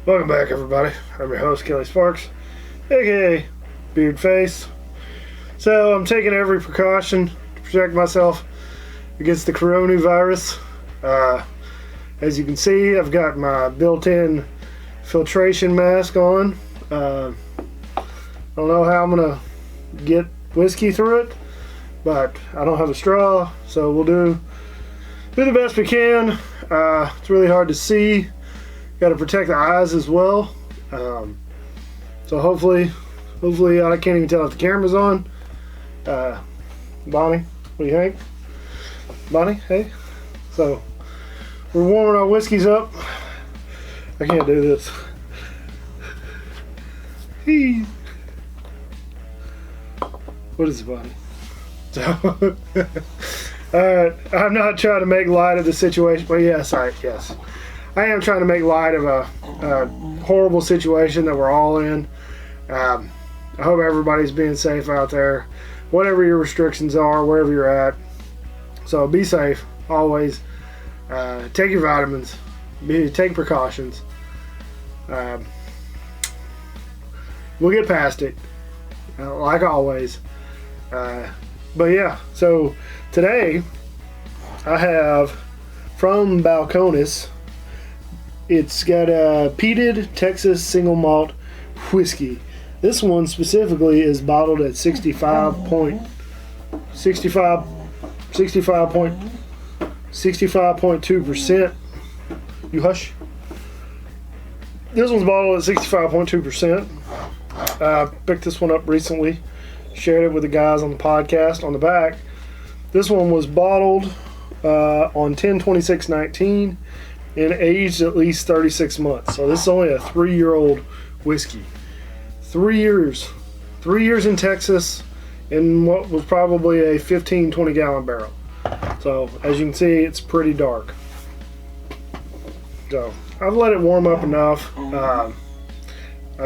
Welcome back, everybody. I'm your host, Kelly Sparks, aka Beard Face. So I'm taking every precaution to protect myself against the coronavirus. As you can see, I've got my built-in filtration mask on. I don't know how I'm gonna get whiskey through it, but I don't have a straw, so we'll do the best we can. It's really hard to see. Got to protect the eyes as well. So hopefully I can't even tell if the camera's on. Bonnie, what do you think? Bonnie, hey. So we're warming our whiskeys up. I can't do this. What is it, Bonnie? So, alright, I'm not trying to make light of the situation, but yes. I am trying to make light of a horrible situation that we're all in. I hope everybody's being safe out there, whatever your restrictions are, wherever you're at. So be safe, always. Take your vitamins, take precautions. We'll get past it, like always. But yeah, so today I have from Balcones. It's got a Peated Texas single malt whiskey. This one specifically is bottled at 65.2%. You hush. This one's bottled at 65.2%. Picked this one up recently. Shared it with the guys on the podcast on the back. This one was bottled on 10/26/19 and aged at least 36 months. So this is only a 3-year-old whiskey. 3 years. 3 years in Texas in what was probably a 15-20 gallon barrel. So as you can see, it's pretty dark. So I've let it warm up enough. I've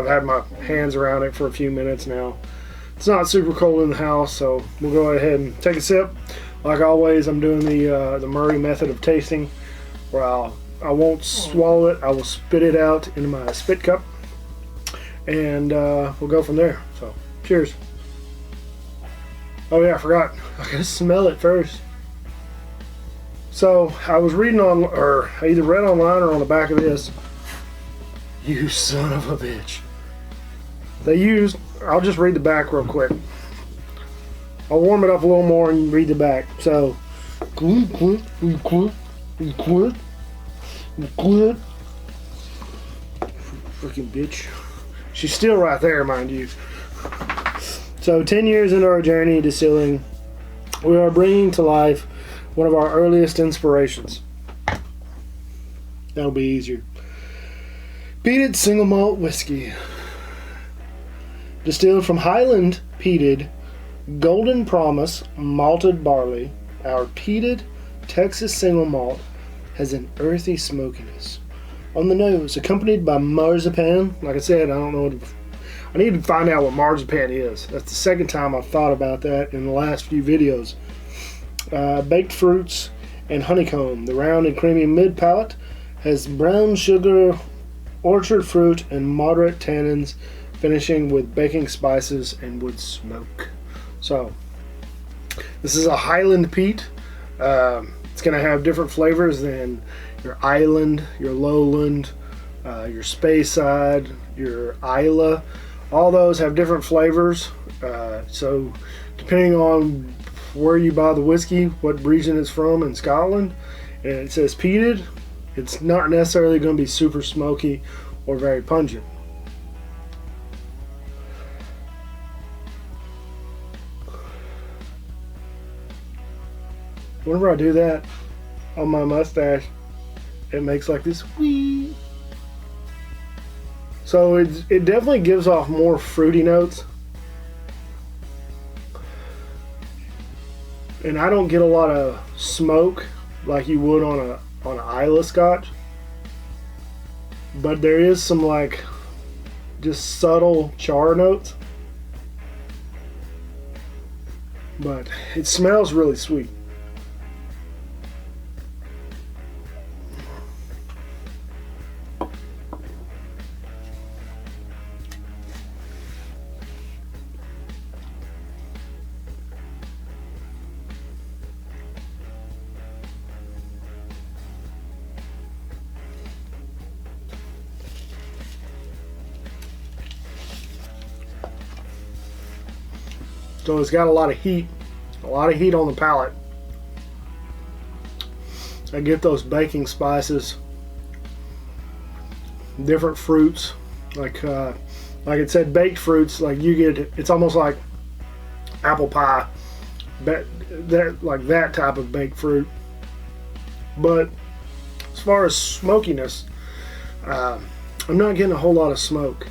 had my hands around it for a few minutes now. It's not super cold in the house, so we'll go ahead and take a sip. Like always, I'm doing the Murray method of tasting, where I won't swallow it. I will spit it out into my spit cup, and we'll go from there. So, cheers. Oh yeah, I forgot. I gotta smell it first. So I was reading on, or I either read online or on the back of this. You son of a bitch. They used. I'll just read the back real quick. I'll warm it up a little more and read the back. So, freaking bitch. She's still right there, mind you. So 10 years into our journey distilling, we are bringing to life one of our earliest inspirations. That'll be easier. Peated single malt whiskey. Distilled from Highland peated Golden Promise malted barley, our peated Texas single malt has an earthy smokiness on the nose, accompanied by marzipan. Like I said, I don't know. I need to find out what marzipan is. That's the second time I've thought about that in the last few videos. Baked fruits and honeycomb. The round and creamy mid palate has brown sugar, orchard fruit, and moderate tannins, finishing with baking spices and wood smoke. So, this is a Highland peat. It's going to have different flavors than your Island, your Lowland, your Speyside, your Isla. All those have different flavors. So, depending on where you buy the whiskey, what region it's from in Scotland, and it says peated, it's not necessarily going to be super smoky or very pungent. Whenever I do that on my mustache, it makes like this wee. So it definitely gives off more fruity notes. And I don't get a lot of smoke like you would on an Islay Scotch. But there is some like just subtle char notes. But it smells really sweet. So it's got a lot of heat on the palate. I get those baking spices, different fruits, like it said, baked fruits. Like you get, it's almost like apple pie, that type of baked fruit. But as far as smokiness, I'm not getting a whole lot of smoke.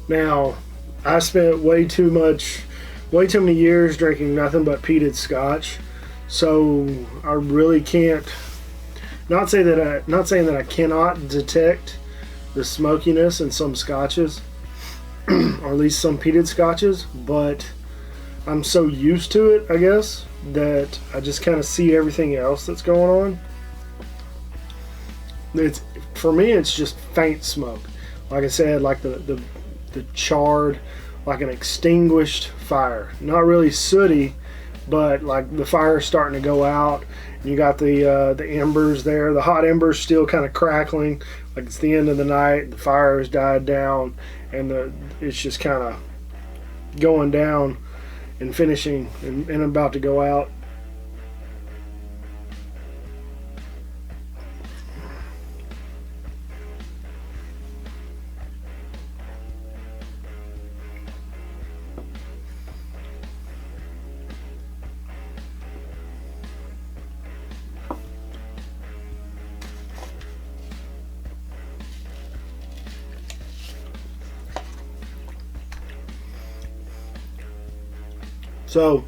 Now, I spent way too many years drinking nothing but peated Scotch, so I really can't. Not saying that I cannot detect the smokiness in some Scotches, or at least some peated Scotches, but I'm so used to it, I guess, that I just kind of see everything else that's going on. For me, it's just faint smoke. Like I said, like the charred, like an extinguished fire. Not really sooty, but like the fire's starting to go out. You got the embers there, the hot embers still kind of crackling, like it's the end of the night. The fire has died down, and it's just kind of going down and finishing and about to go out. So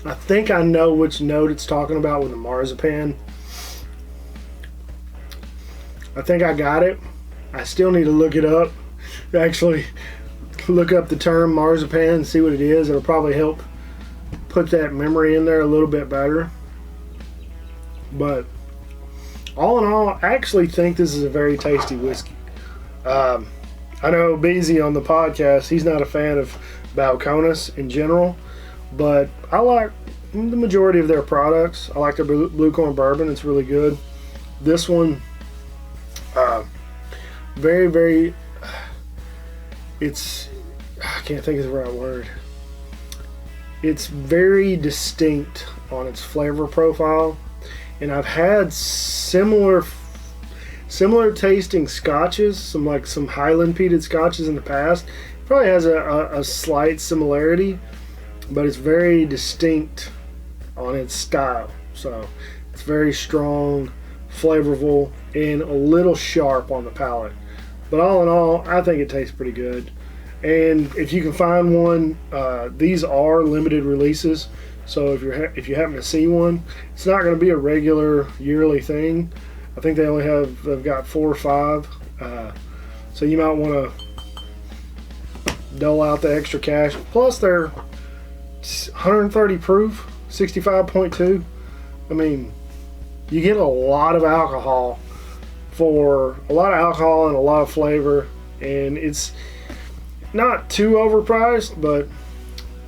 I think I know which note it's talking about with the marzipan. I think I got it. I still need to look it up. Actually, look up the term marzipan and see what it is. It'll probably help put that memory in there a little bit better. But all in all, I actually think this is a very tasty whiskey. I know Beezy on the podcast, he's not a fan of Balcones in general, but I like the majority of their products. I like their blue corn bourbon. It's really good. This one, very, very, I can't think of the right word. It's very distinct on its flavor profile, and I've had similar tasting scotches, some Highland peated scotches in the past. It probably has a slight similarity, but it's very distinct on its style. So it's very strong, flavorful, and a little sharp on the palate. But all in all, I think it tastes pretty good. And if you can find one, these are limited releases. So if you happen to see one, it's not going to be a regular yearly thing. I think they've got 4 or 5. So you might want to dole out the extra cash. Plus they're 130 proof, 65.2. I mean, you get a lot of alcohol and a lot of flavor, and it's not too overpriced, but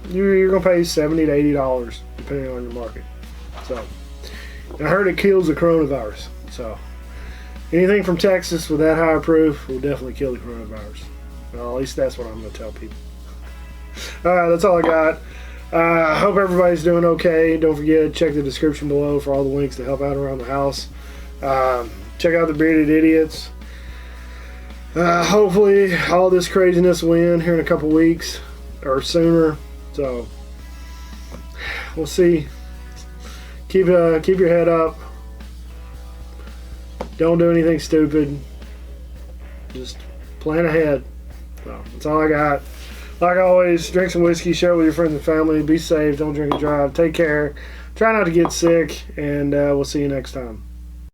you're going to pay $70 to $80 depending on your market. So, I heard it kills the coronavirus. So, anything from Texas with that high proof will definitely kill the coronavirus. Well, at least that's what I'm going to tell people. Alright, that's all I got. I hope everybody's doing okay. Don't forget, check the description below for all the links to help out around the house. Check out the Bearded Idiots. Hopefully, all this craziness will end here in a couple weeks or sooner. So, we'll see. Keep your head up. Don't do anything stupid. Just plan ahead. So, that's all I got. Like always, drink some whiskey, share it with your friends and family. Be safe. Don't drink and drive. Take care. Try not to get sick, and we'll see you next time.